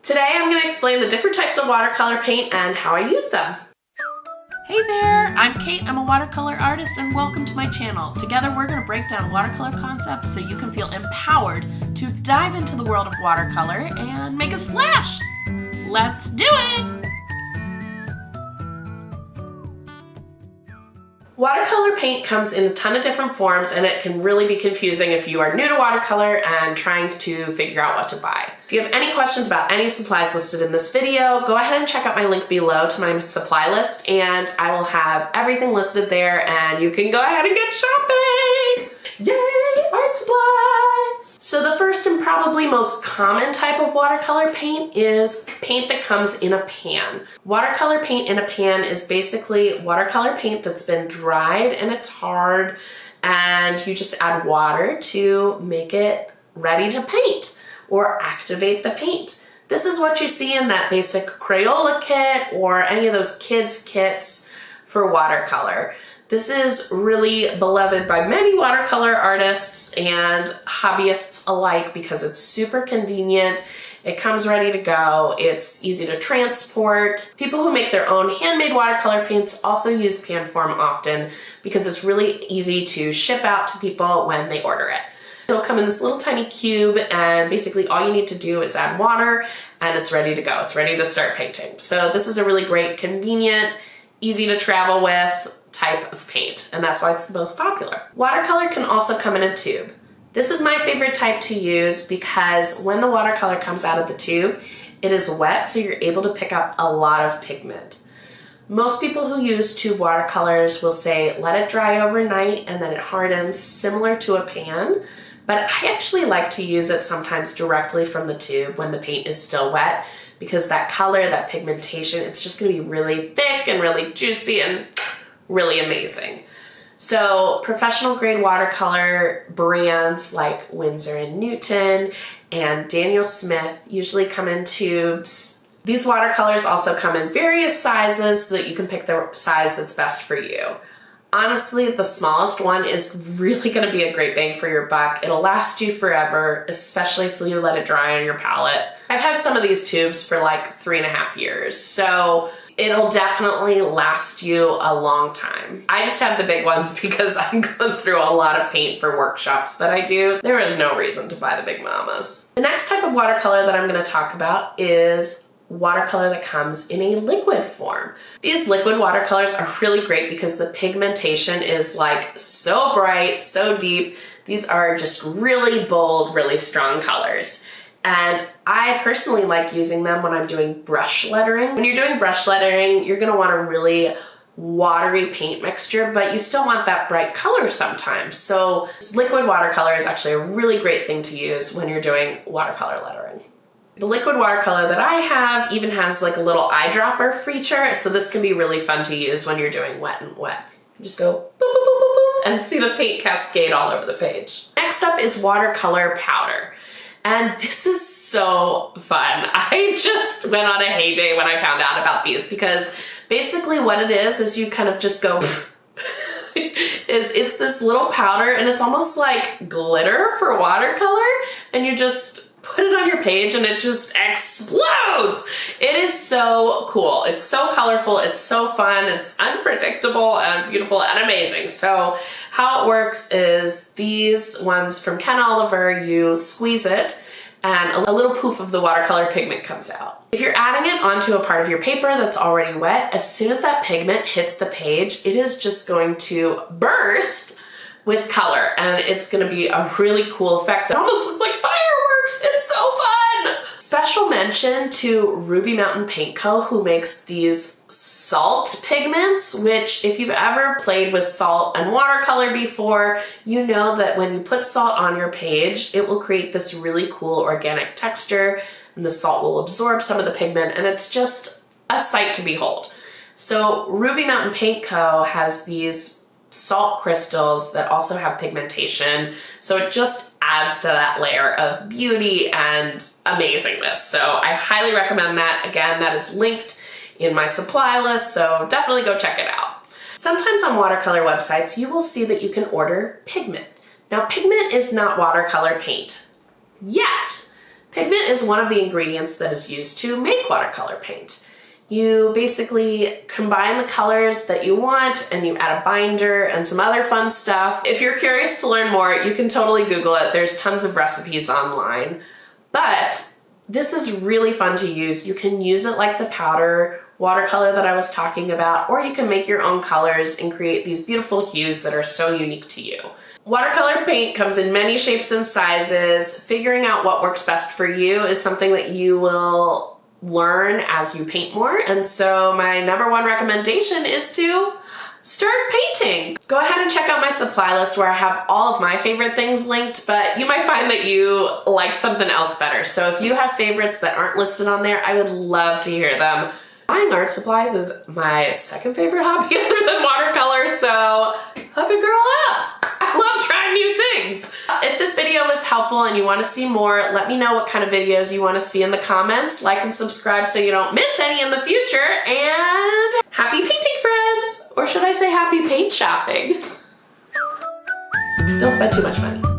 Today I'm going to explain the different types of watercolor paint and how I use them. Hey there, I'm Kate, I'm a watercolor artist, and welcome to my channel. Together we're going to break down watercolor concepts so you can feel empowered to dive into the world of watercolor and make a splash. Let's do it! Watercolor paint comes in a ton of different forms, and it can really be confusing if you are new to watercolor and trying to figure out what to buy. If you have any questions about any supplies listed in this video, go ahead and check out my link below to my supply list, and I will have everything listed there, and you can go ahead and get shopping! Yay, art supplies! So the first and probably most common type of watercolor paint is paint that comes in a pan. Watercolor paint in a pan is basically watercolor paint that's been dried and it's hard, and you just add water to make it ready to paint or activate the paint. This is what you see in that basic Crayola kit or any of those kids kits for watercolor. This is really beloved by many watercolor artists and hobbyists alike because it's super convenient. It comes ready to go. It's easy to transport. People who make their own handmade watercolor paints also use pan form often because it's really easy to ship out to people when they order it. It'll come in this little tiny cube, and basically all you need to do is add water and it's ready to go. It's ready to start painting. So this is a really great, convenient, easy to travel with type of paint, and that's why it's the most popular. Watercolor can also come in a tube. This is my favorite type to use because when the watercolor comes out of the tube, it is wet, so you're able to pick up a lot of pigment. Most people who use tube watercolors will say let it dry overnight and then it hardens, similar to a pan, but I actually like to use it sometimes directly from the tube when the paint is still wet, because that color, that pigmentation, it's just gonna be really thick and really juicy and really amazing. So professional grade watercolor brands like Winsor & Newton and Daniel Smith usually come in tubes. These watercolors also come in various sizes so that you can pick the size that's best for you. Honestly, the smallest one is really going to be a great bang for your buck. It'll last you forever, especially if you let it dry on your palette. I've had some of these tubes for like 3.5 years, so it'll definitely last you a long time. I just have the big ones because I'm going through a lot of paint for workshops that I do. There is no reason to buy the big mamas. The next type of watercolor that I'm going to talk about is watercolor that comes in a liquid form. These liquid watercolors are really great because the pigmentation is like so bright, so deep. These are just really bold, really strong colors. And I personally like using them when I'm doing brush lettering. When you're doing brush lettering, you're gonna want a really watery paint mixture, but you still want that bright color sometimes. So liquid watercolor is actually a really great thing to use when you're doing watercolor lettering. The liquid watercolor that I have even has like a little eyedropper feature, so this can be really fun to use when you're doing wet and wet. You just go boop, boop, boop, boop, boop, and see the paint cascade all over the page. Next up is watercolor powder. And this is so fun. I just went on a heyday when I found out about these because basically what it is you kind of just go it's this little powder, and it's almost like glitter for watercolor, and you just put it on your page and it just explodes. It is so cool. It's so colorful. It's so fun. It's unpredictable and beautiful and amazing. So how it works is these ones from Ken Oliver, you squeeze it and a little poof of the watercolor pigment comes out. If you're adding it onto a part of your paper that's already wet, as soon as that pigment hits the page, it is just going to burst with color, and it's gonna be a really cool effect that almost looks like fireworks. It's so fun! Special mention to Ruby Mountain Paint Co., who makes these salt pigments, which if you've ever played with salt and watercolor before, you know that when you put salt on your page, it will create this really cool organic texture, and the salt will absorb some of the pigment, and it's just a sight to behold. So Ruby Mountain Paint Co. has these salt crystals that also have pigmentation, so it just adds to that layer of beauty and amazingness. So I highly recommend that. Again, that is linked in my supply list, so definitely go check it out. Sometimes on watercolor websites you will see that you can order pigment. Now, pigment is not watercolor paint yet. Pigment is one of the ingredients that is used to make watercolor paint. You basically combine the colors that you want and you add a binder and some other fun stuff. If you're curious to learn more, you can totally Google it. There's tons of recipes online. But this is really fun to use. You can use it like the powder watercolor that I was talking about, or you can make your own colors and create these beautiful hues that are so unique to you. Watercolor paint comes in many shapes and sizes. Figuring out what works best for you is something that you will learn as you paint more. And so my #1 recommendation is to start painting. Go ahead and check out my supply list where I have all of my favorite things linked, but you might find that you like something else better. So if you have favorites that aren't listed on there, I would love to hear them. Buying art supplies is my second favorite hobby other than watercolor, so hook a girl up. I love trying new things. If this video was helpful and you want to see more, let me know what kind of videos you want to see in the comments. Like and subscribe so you don't miss any in the future, and happy painting, friends! Or should I say happy paint shopping? Don't spend too much money.